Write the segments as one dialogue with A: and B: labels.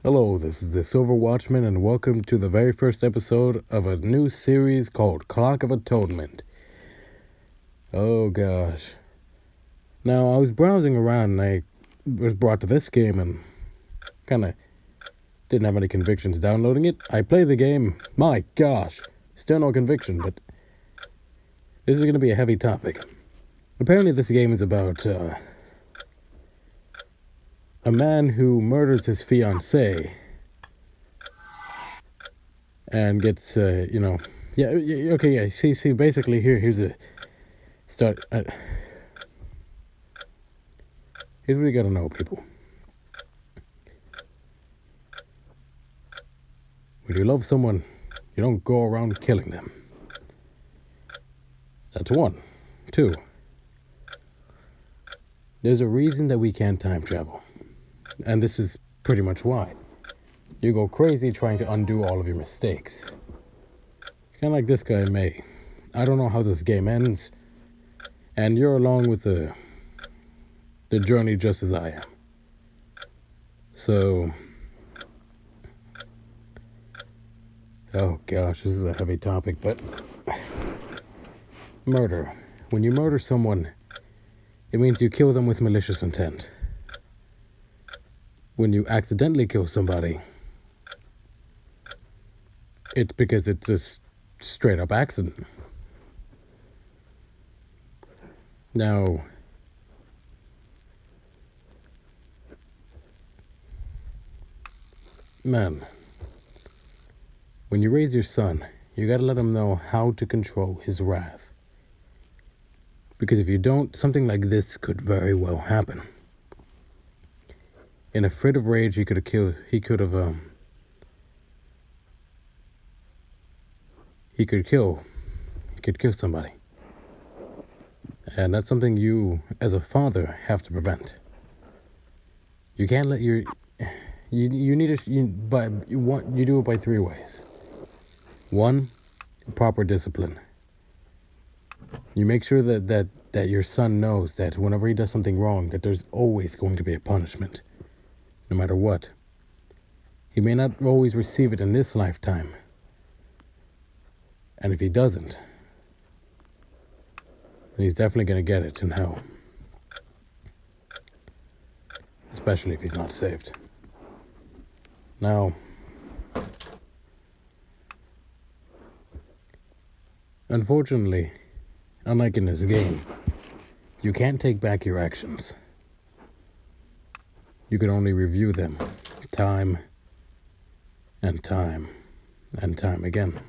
A: Hello, this is the Silver Watchman, and welcome to the very first episode of a new series called Clock of Atonement. Oh gosh. Now, I was browsing around and I was brought to this game and kind of didn't have any convictions downloading it. I play the game, my gosh, still no conviction, but this is going to be a heavy topic. Apparently this game is about a man who murders his fiancée and gets, see, basically here's a start. Here's what you gotta know, people. When you love someone, you don't go around killing them. That's one. Two, there's a reason that we can't time travel. And this is pretty much why. You go crazy trying to undo all of your mistakes. Kind of like this guy May. I don't know how this game ends, and you're along with the journey just as I am. So, oh gosh, this is a heavy topic, but murder. When you murder someone, it means you kill them with malicious intent. When you accidentally kill somebody, it's because it's a straight up accident. Now, man, when you raise your son, you gotta let him know how to control his wrath. Because if you don't, something like this could very well happen. In a fit of rage, he could kill somebody. And that's something you, as a father, have to prevent. You can't let you need to, you do it by three ways. One, proper discipline. You make sure that your son knows that whenever he does something wrong, that there's always going to be a punishment. No matter what. He may not always receive it in this lifetime. And if he doesn't, then he's definitely going to get it in hell. Especially if he's not saved. Now, unfortunately, unlike in this game, you can't take back your actions. You can only review them time and time and time again.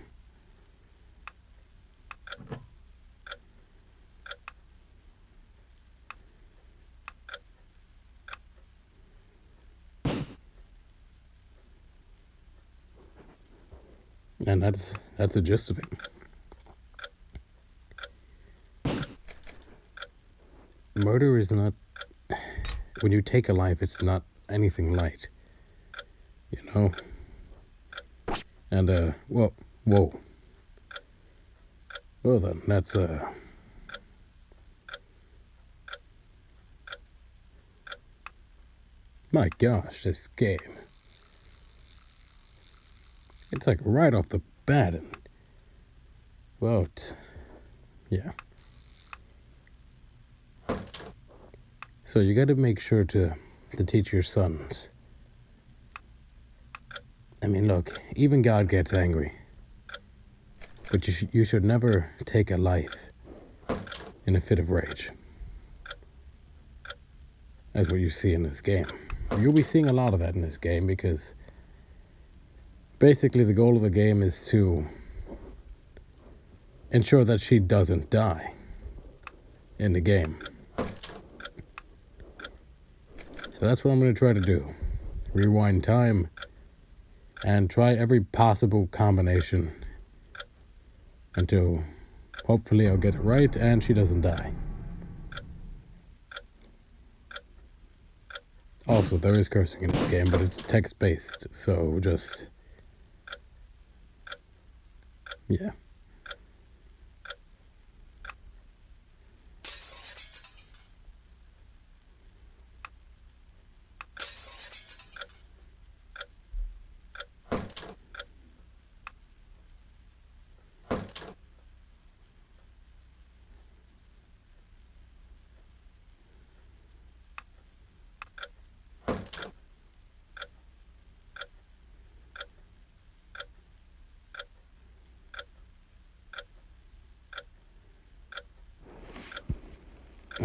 A: And that's the gist of it. Murder is not, when you take a life, it's not anything light, you know? And, whoa. Well then, that's, my gosh, this game. It's like right off the bat, and, well, yeah. So you got to make sure to teach your sons. I mean, look, even God gets angry. But you should never take a life in a fit of rage. That's what you see in this game. You'll be seeing a lot of that in this game because basically the goal of the game is to ensure that she doesn't die in the game. So that's what I'm going to try to do. Rewind time and try every possible combination until hopefully I'll get it right and she doesn't die. Also, there is cursing in this game, but it's text-based, so just, yeah.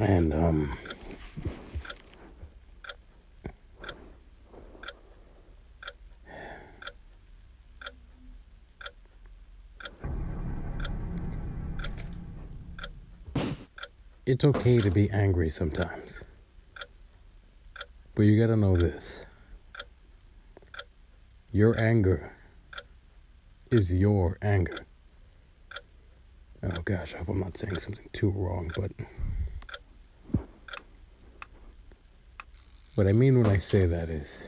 A: And it's okay to be angry sometimes. But you gotta know this. Your anger is your anger. Oh gosh, I hope I'm not saying something too wrong, but what I mean when I say that is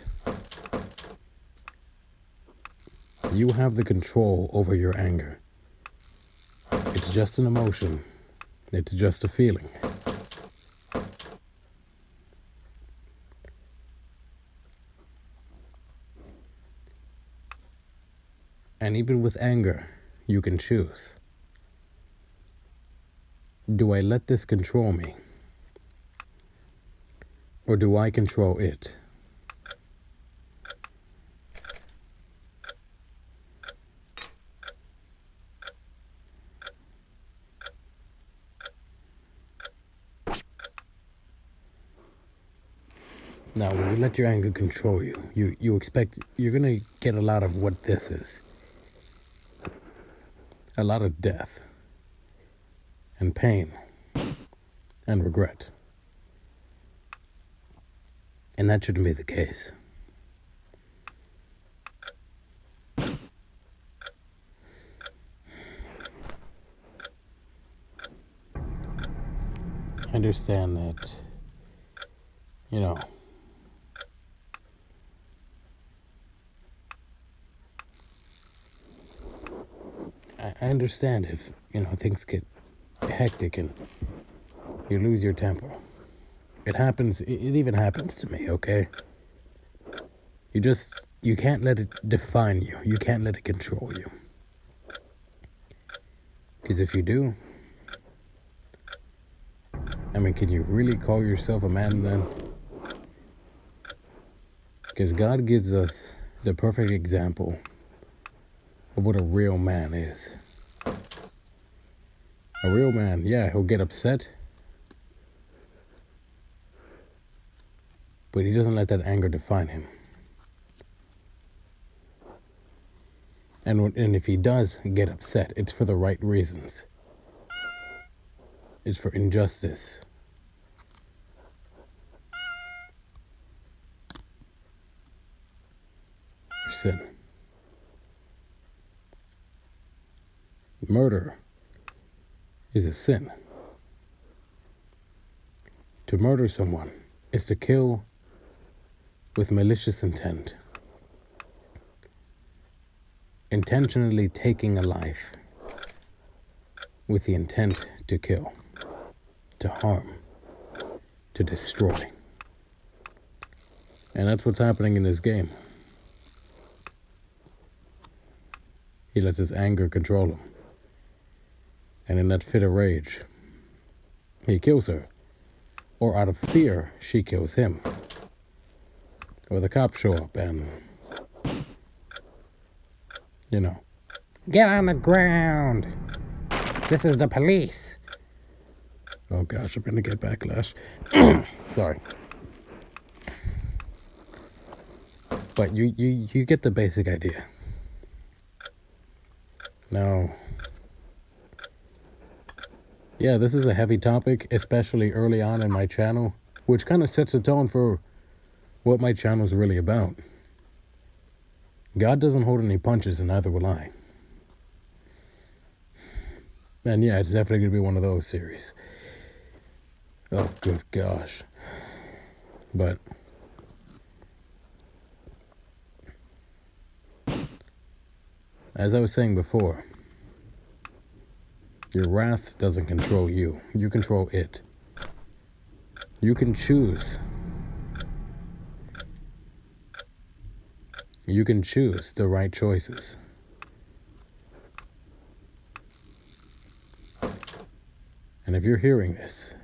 A: you have the control over your anger. It's just an emotion. It's just a feeling. And even with anger, you can choose. Do I let this control me? Or do I control it? Now, when you let your anger control you, you're gonna get a lot of what this is. A lot of death and pain and regret. And that shouldn't be the case. I understand that, you know, I understand if, things get hectic and you lose your temper. It happens, it even happens to me, okay? You can't let it define you. You can't let it control you. Because if you do, can you really call yourself a man then? Because God gives us the perfect example of what a real man is. A real man, yeah, he'll get upset, but he doesn't let that anger define him. And if he does get upset, it's for the right reasons. It's for injustice. For sin. Murder is a sin. To murder someone is to kill with malicious intent. Intentionally taking a life with the intent to kill, to harm, to destroy. And that's what's happening in this game. He lets his anger control him. And in that fit of rage, he kills her. Or out of fear, she kills him. Or the cops show up and, get on the ground. This is the police. Oh gosh, I'm gonna get backlash. Sorry. But you get the basic idea. Now, yeah, this is a heavy topic, especially early on in my channel, which kind of sets the tone for what my channel is really about. God doesn't hold any punches, and neither will I. And yeah, it's definitely going to be one of those series. Oh, good gosh. But as I was saying before, your wrath doesn't control you. You control it. You can choose. You can choose the right choices. And if you're hearing this,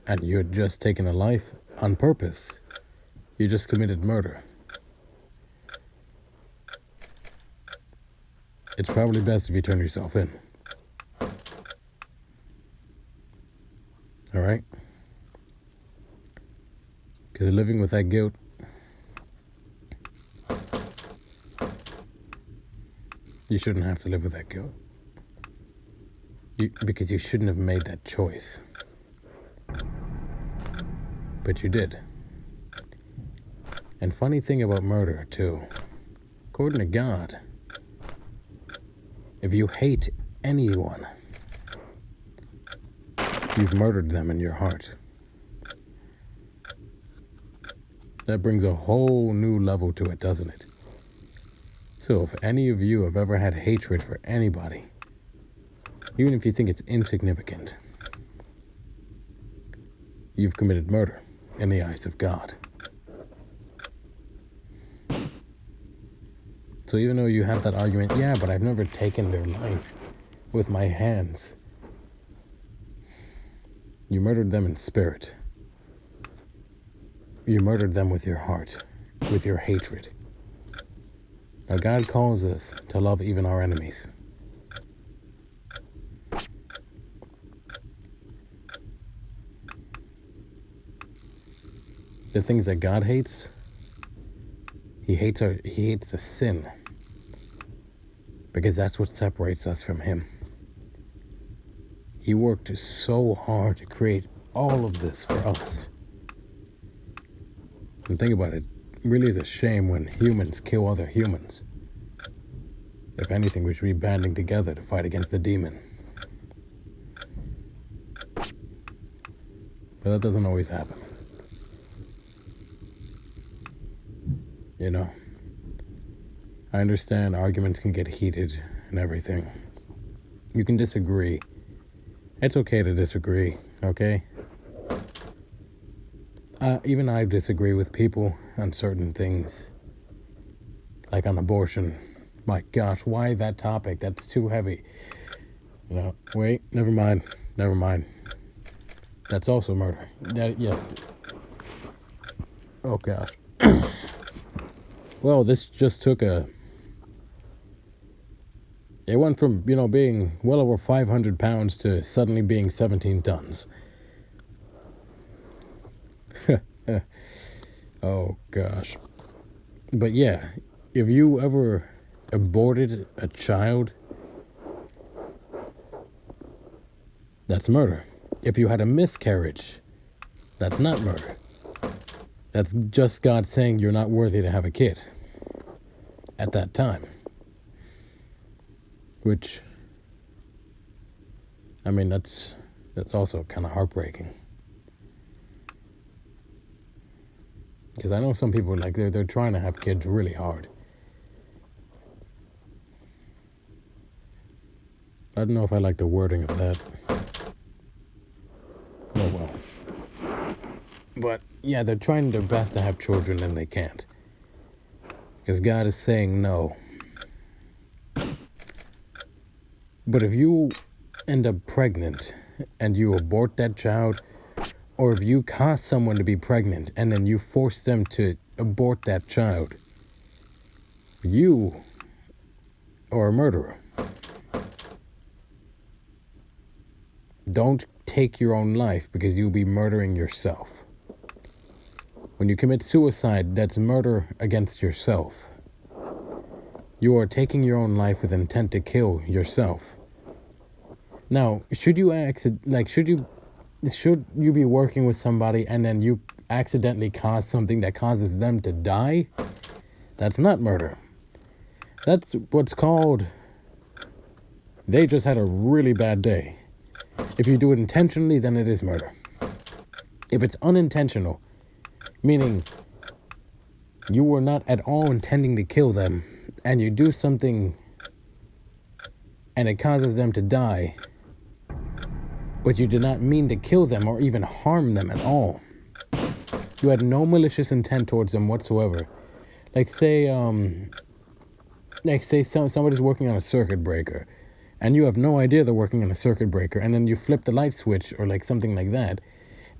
A: and you had just taken a life on purpose, you just committed murder, it's probably best if you turn yourself in. Because living with that guilt, you shouldn't have to live with that guilt. Because you shouldn't have made that choice. But you did. And funny thing about murder, too. According to God, if you hate anyone, you've murdered them in your heart. That brings a whole new level to it, doesn't it? So if any of you have ever had hatred for anybody, even if you think it's insignificant, you've committed murder in the eyes of God. So even though you have that argument, yeah, but I've never taken their life with my hands. You murdered them in spirit. You murdered them with your heart, with your hatred. Now God calls us to love even our enemies. The things that God hates, He hates the sin. Because that's what separates us from Him. He worked so hard to create all of this for us. And think about it, it really is a shame when humans kill other humans. If anything, we should be banding together to fight against the demon. But that doesn't always happen. You know, I understand arguments can get heated and everything. You can disagree. It's okay to disagree, okay? Even I disagree with people on certain things. Like on abortion. My gosh, why that topic? That's too heavy. You know, wait, never mind. That's also murder. Yes. Oh gosh. Well, this just took it went from, being well over 500 pounds to suddenly being 17 tons. Oh, gosh. But yeah, if you ever aborted a child, that's murder. If you had a miscarriage, that's not murder. That's just God saying you're not worthy to have a kid at that time. Which, I mean, that's also kind of heartbreaking. Because I know some people, like, they're trying to have kids really hard. I don't know if I like the wording of that. Oh well. But, yeah, they're trying their best to have children and they can't. Because God is saying no. But if you end up pregnant and you abort that child, or if you cause someone to be pregnant and then you force them to abort that child, you are a murderer. Don't take your own life because you'll be murdering yourself. When you commit suicide, that's murder against yourself. You are taking your own life with intent to kill yourself. Now, should you be working with somebody and then you accidentally cause something that causes them to die? That's not murder. That's what's called, they just had a really bad day. If you do it intentionally, then it is murder. If it's unintentional, meaning you were not at all intending to kill them, and you do something and it causes them to die, but you did not mean to kill them or even harm them at all. You had no malicious intent towards them whatsoever. Like say somebody's working on a circuit breaker, and you have no idea they're working on a circuit breaker, and then you flip the light switch or like something like that,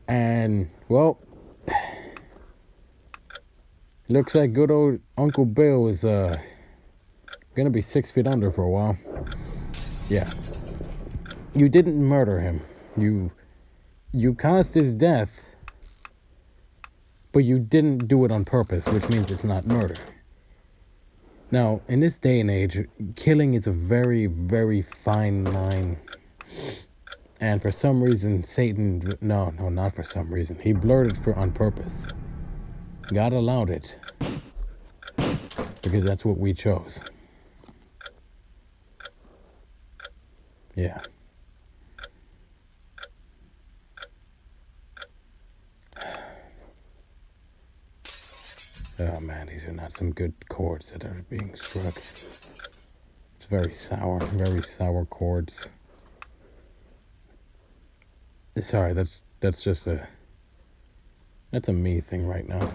A: and well, looks like good old Uncle Bill is gonna be 6 feet under for a while. Yeah. You didn't murder him. You caused his death, but you didn't do it on purpose, which means it's not murder. Now, in this day and age, killing is a very, very fine line. And for some reason, Satan... No, not for some reason. He blurred it on purpose. God allowed it. Because that's what we chose. Yeah. Oh man, these are not some good chords that are being struck. It's very sour chords. Sorry, that's just that's a me thing right now.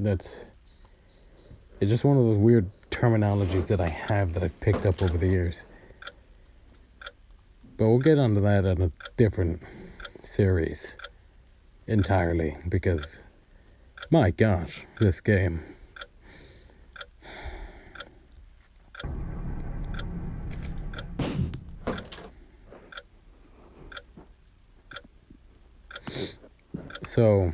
A: It's just one of those weird terminologies that I have that I've picked up over the years. But we'll get onto that in a different series entirely, because my gosh, this game. So,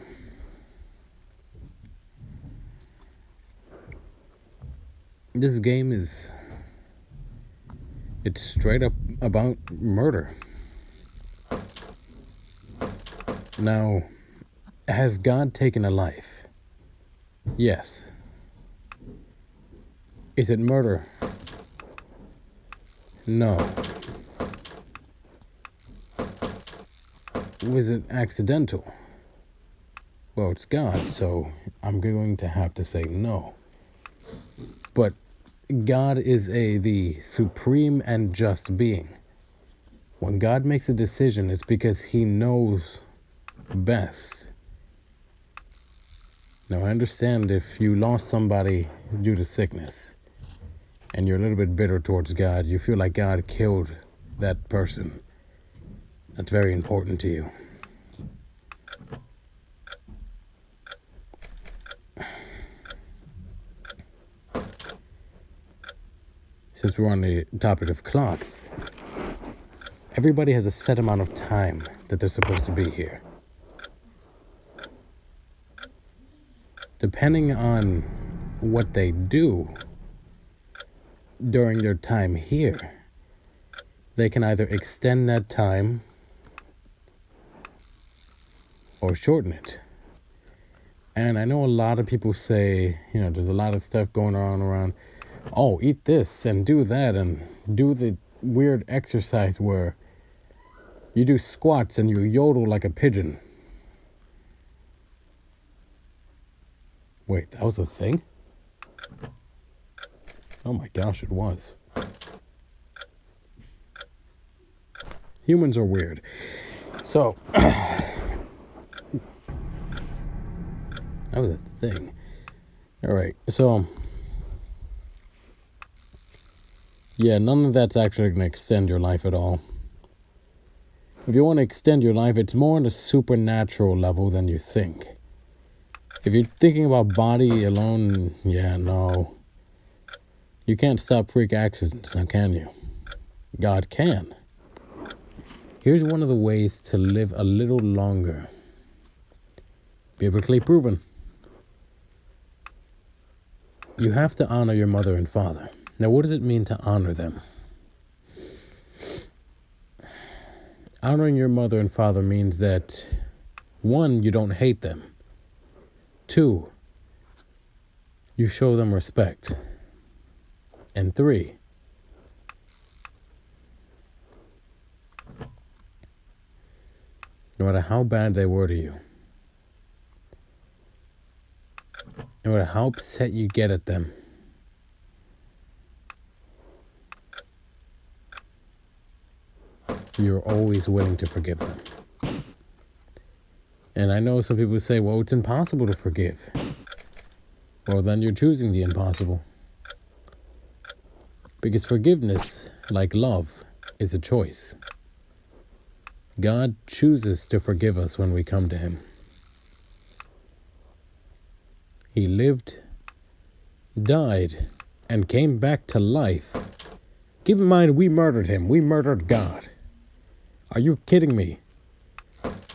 A: this game it's straight up about murder. Now, has God taken a life? Yes. Is it murder? No. Was it accidental? Well, it's God, so I'm going to have to say no. But God is the supreme and just being. When God makes a decision, it's because he knows best. Now, I understand if you lost somebody due to sickness and you're a little bit bitter towards God, you feel like God killed that person. That's very important to you. Since we're on the topic of clocks, everybody has a set amount of time that they're supposed to be here. Depending on what they do during their time here, they can either extend that time or shorten it. And I know a lot of people say, there's a lot of stuff going on around, oh, eat this and do that and do the weird exercise where you do squats and you yodel like a pigeon. Wait, that was a thing? Oh my gosh, it was. Humans are weird. So, that was a thing. All right, so... yeah, none of that's actually going to extend your life at all. If you want to extend your life, it's more on a supernatural level than you think. If you're thinking about body alone, yeah, no. You can't stop freak accidents, now can you? God can. Here's one of the ways to live a little longer. Biblically proven. You have to honor your mother and father. Now, what does it mean to honor them? Honoring your mother and father means that, 1, you don't hate them. 2, you show them respect. And 3, no matter how bad they were to you, no matter how upset you get at them, you're always willing to forgive them. And I know some people say, well, it's impossible to forgive. Well, then you're choosing the impossible. Because forgiveness, like love, is a choice. God chooses to forgive us when we come to him. He lived, died, and came back to life. Keep in mind, we murdered him. We murdered God. Are you kidding me?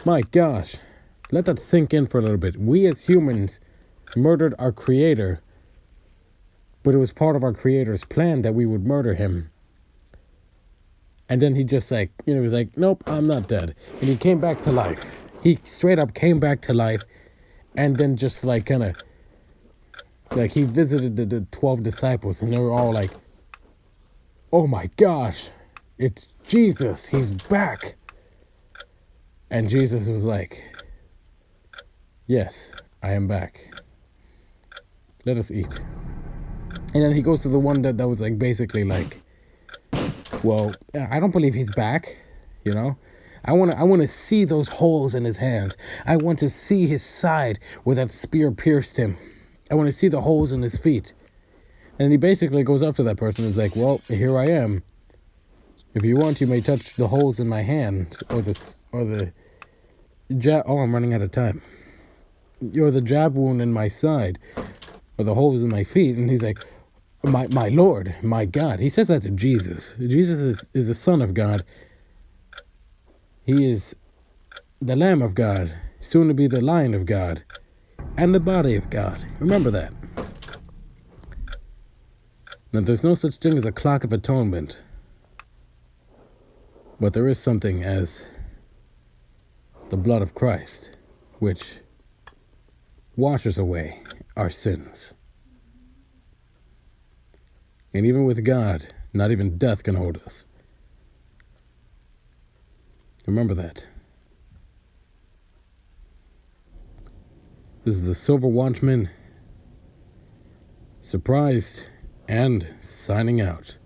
A: My gosh. Let that sink in for a little bit. We as humans murdered our creator, but it was part of our creator's plan that we would murder him. And then he just like, was like, nope, I'm not dead. And he came back to life. He straight up came back to life, and then just like kind of, like he visited the 12 disciples, and they were all like, oh my gosh, it's Jesus, he's back. And Jesus was like, yes, I am back. Let us eat. And then he goes to the one that was like basically like, well, I don't believe he's back, I want to see those holes in his hands. I want to see his side where that spear pierced him. I want to see the holes in his feet. And he basically goes up to that person and is like, well, here I am. If you want, you may touch the holes in my hands or the jab. Oh, I'm running out of time. Or the jab wound in my side or the holes in my feet. And he's like, my Lord, my God. He says that to Jesus. Jesus is the Son of God. He is the Lamb of God, soon to be the Lion of God, and the body of God. Remember that. Now, there's no such thing as a clock of atonement, but there is something as the blood of Christ, which washes away our sins. And even with God, not even death can hold us. Remember that. This is the Silver Watchman, surprised and signing out.